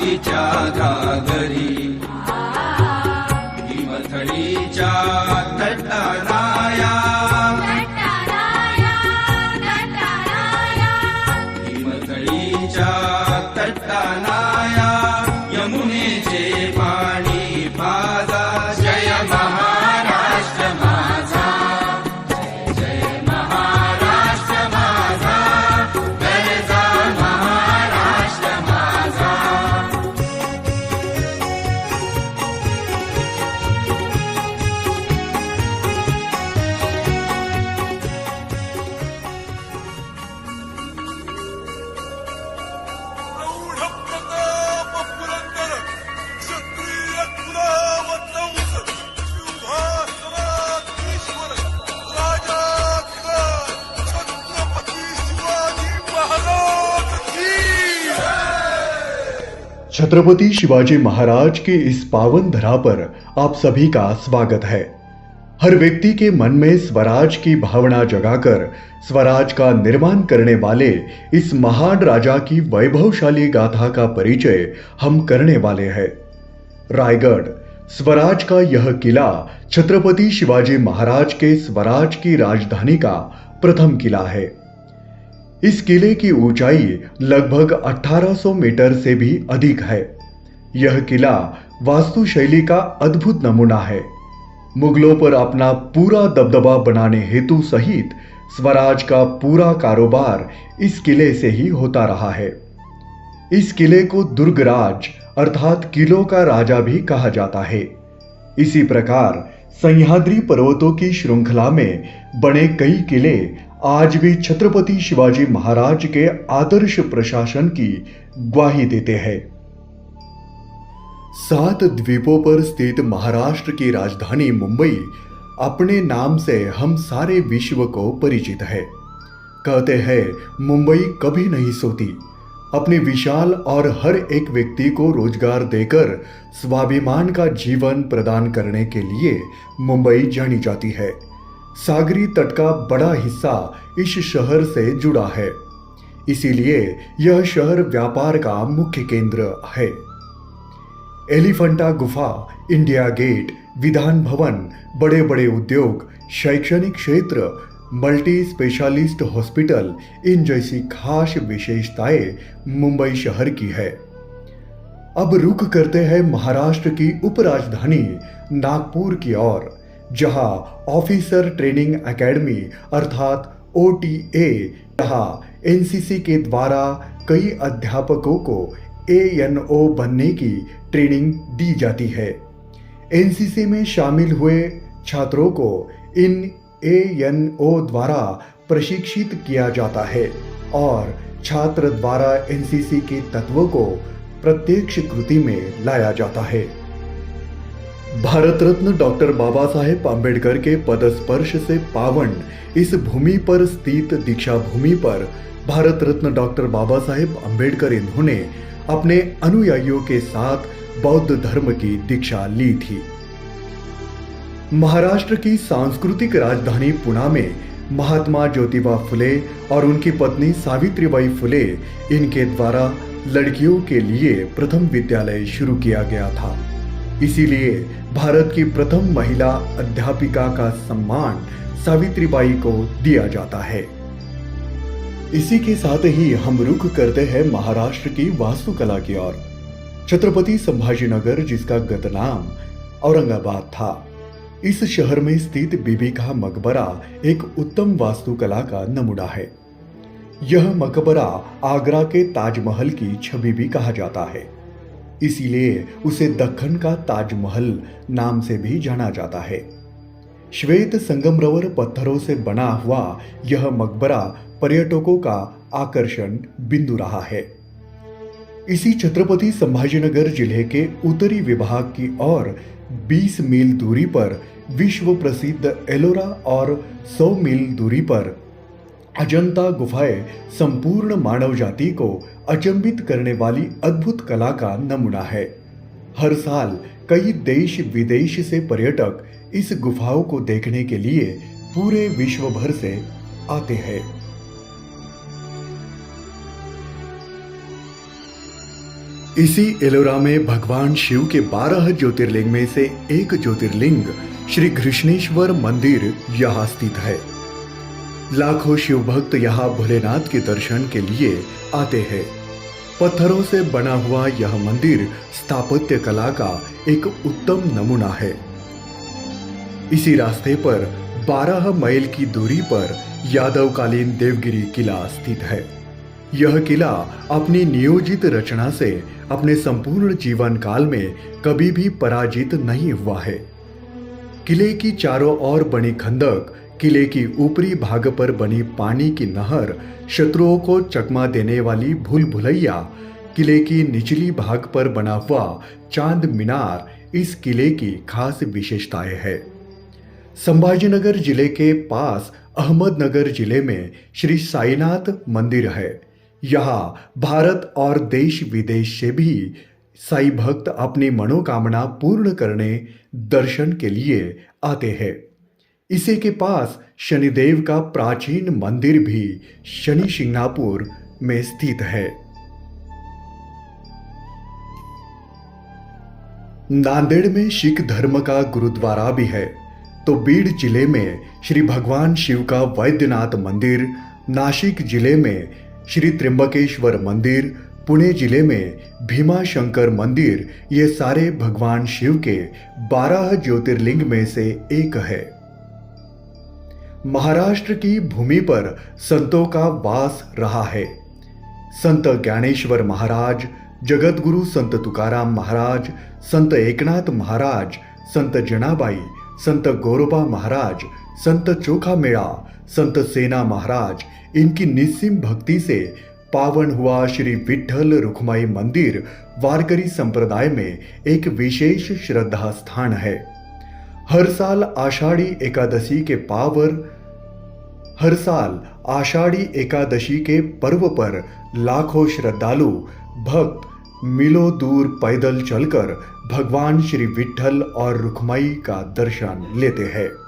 तिच्या घागरी हिमथडीच्या तटाराया हिमथडीच्या तटाराया यमुनेचे पाणी पाजा जय महाराष्ट्र माझा जय जय महाराष्ट्र माझा गरजा महाराष्ट्र माझा छत्रपति शिवाजी महाराज की इस पावन धरा पर आप सभी का स्वागत है। हर व्यक्ति के मन में स्वराज की भावना जगाकर स्वराज का निर्माण करने वाले इस महान राजा की वैभवशाली गाथा का परिचय हम करने वाले हैं। रायगढ़ स्वराज का यह किला छत्रपति शिवाजी महाराज के स्वराज की राजधानी का प्रथम किला है। इस किले की ऊंचाई लगभग 1800 मीटर से भी अधिक है। यह किला वास्तुशैली का अद्भुत नमूना है। मुगलों पर अपना पूरा दबदबा बनाने हेतु सहित स्वराज का पूरा कारोबार इस किले से ही होता रहा है। इस किले को दुर्गराज अर्थात किलों का राजा भी कहा जाता है। इसी प्रकार सह्याद्री पर्वतों की श्रृंखला में बने कई किले आज भी छत्रपति शिवाजी महाराज के आदर्श प्रशासन की ग्वाही देते हैं। 7 द्वीपों पर स्थित महाराष्ट्र की राजधानी मुंबई अपने नाम से हम सारे विश्व को परिचित है। कहते हैं मुंबई कभी नहीं सोती। अपने विशाल और हर एक व्यक्ति को रोजगार देकर स्वाभिमान का जीवन प्रदान करने के लिए मुंबई जानी जाती है। सागरी तट का बड़ा हिस्सा इस शहर से जुड़ा है, इसीलिए यह शहर व्यापार का मुख्य केंद्र है। एलिफेंटा गुफा, इंडिया गेट, विधान भवन, बड़े बड़े उद्योग, शैक्षणिक क्षेत्र, मल्टी स्पेशलिस्ट हॉस्पिटल, इन जैसी खास विशेषताएं मुंबई शहर की है। अब रुख करते हैं महाराष्ट्र की उपराजधानी नागपुर की ओर, जहां ऑफिसर ट्रेनिंग एकेडमी अर्थात OTA, जहां एनसीसी के द्वारा कई अध्यापकों को ANO बनने की ट्रेनिंग दी जाती है। एनसीसी में शामिल हुए छात्रों को इन ANO द्वारा प्रशिक्षित किया जाता है और छात्र द्वारा एनसीसी के तत्वों को प्रत्यक्ष कृति में लाया जाता है। भारत रत्न डॉक्टर बाबा साहेब आम्बेडकर के पदस्पर्श से पावन इस भूमि पर स्थित दीक्षा भूमि पर भारत रत्न डॉक्टर बाबा साहेब आम्बेडकर इन्होंने अपने अनुयायियों के साथ बौद्ध धर्म की दीक्षा ली थी। महाराष्ट्र की सांस्कृतिक राजधानी पुणे में महात्मा ज्योतिबा फुले और उनकी पत्नी सावित्रीबाई फुले इनके द्वारा लड़कियों के लिए प्रथम विद्यालय शुरू किया गया था। इसीलिए भारत की प्रथम महिला अध्यापिका का सम्मान सावित्रीबाई को दिया जाता है। इसी के साथ ही हम रुख करते हैं महाराष्ट्र की वास्तुकला की ओर। छत्रपति संभाजीनगर, जिसका गत नाम औरंगाबाद था, इस शहर में स्थित बीबी का मकबरा एक उत्तम वास्तुकला का नमूना है। यह मकबरा आगरा के ताजमहल की छवि भी कहा जाता है, इसीलिए उसे दक्कन का ताजमहल नाम से भी जाना जाता है। श्वेत संगमरवर पत्थरों से बना हुआ यह मकबरा पर्यटकों का आकर्षण बिंदु रहा है। इसी छत्रपति संभाजीनगर जिले के उत्तरी विभाग की ओर 20 मील दूरी पर विश्व प्रसिद्ध एलोरा और 100 मील दूरी पर अजंता गुफाएं संपूर्ण मानव जाति को अचंभित करने वाली अद्भुत कला का नमूना है। हर साल कई देश विदेश से पर्यटक इस गुफाओं को देखने के लिए पूरे विश्व भर से आते हैं। इसी एलोरा में भगवान शिव के 12 ज्योतिर्लिंग में से एक ज्योतिर्लिंग श्री घृष्णेश्वर मंदिर यहाँ स्थित है। लाखों शिव भक्त यहाँ भोलेनाथ के दर्शन के लिए आते हैं। पत्थरों से बना हुआ यह मंदिर स्थापत्य कला का एक उत्तम नमूना है। इसी रास्ते पर 12 मील की दूरी पर यादवकालीन देवगिरी किला स्थित है। यह किला अपनी नियोजित रचना से अपने संपूर्ण जीवन काल में कभी भी पराजित नहीं हुआ है। किले की चारों ओर बनी खंदक, किले की ऊपरी भाग पर बनी पानी की नहर, शत्रुओं को चकमा देने वाली भूल भुलैया, किले की निचली भाग पर बना हुआ चांद मीनार इस किले की खास विशेषताएं है। संभाजीनगर जिले के पास अहमदनगर जिले में श्री साईनाथ मंदिर है। यहाँ भारत और देश विदेश से भी साई भक्त अपनी मनोकामना पूर्ण करने दर्शन के लिए आते हैं। इसी के पास शनिदेव का प्राचीन मंदिर भी शनि शिंगणापुर में स्थित है। नांदेड़ में सिख धर्म का गुरुद्वारा भी है, तो बीड़ जिले में श्री भगवान शिव का वैद्यनाथ मंदिर, नासिक जिले में श्री त्र्यंबकेश्वर मंदिर, पुणे जिले में भीमाशंकर मंदिर, ये सारे भगवान शिव के 12 ज्योतिर्लिंग में से एक है। महाराष्ट्र की भूमि पर संतों का वास रहा है। संत ज्ञानेश्वर महाराज, जगतगुरु संत तुकाराम महाराज, संत एकनाथ महाराज, संत जनाबाई, संत गौरोबा महाराज, संत चोखा मेड़ा, संत सेना महाराज, इनकी निस्सीम भक्ति से पावन हुआ श्री विठ्ठल रुक्माई मंदिर वारकरी संप्रदाय में एक विशेष श्रद्धा स्थान है। हर साल आषाढ़ी एकादशी के पर्व पर लाखों श्रद्धालु भक्त मीलों दूर पैदल चलकर भगवान श्री विठ्ठल और रुक्माई का दर्शन लेते हैं।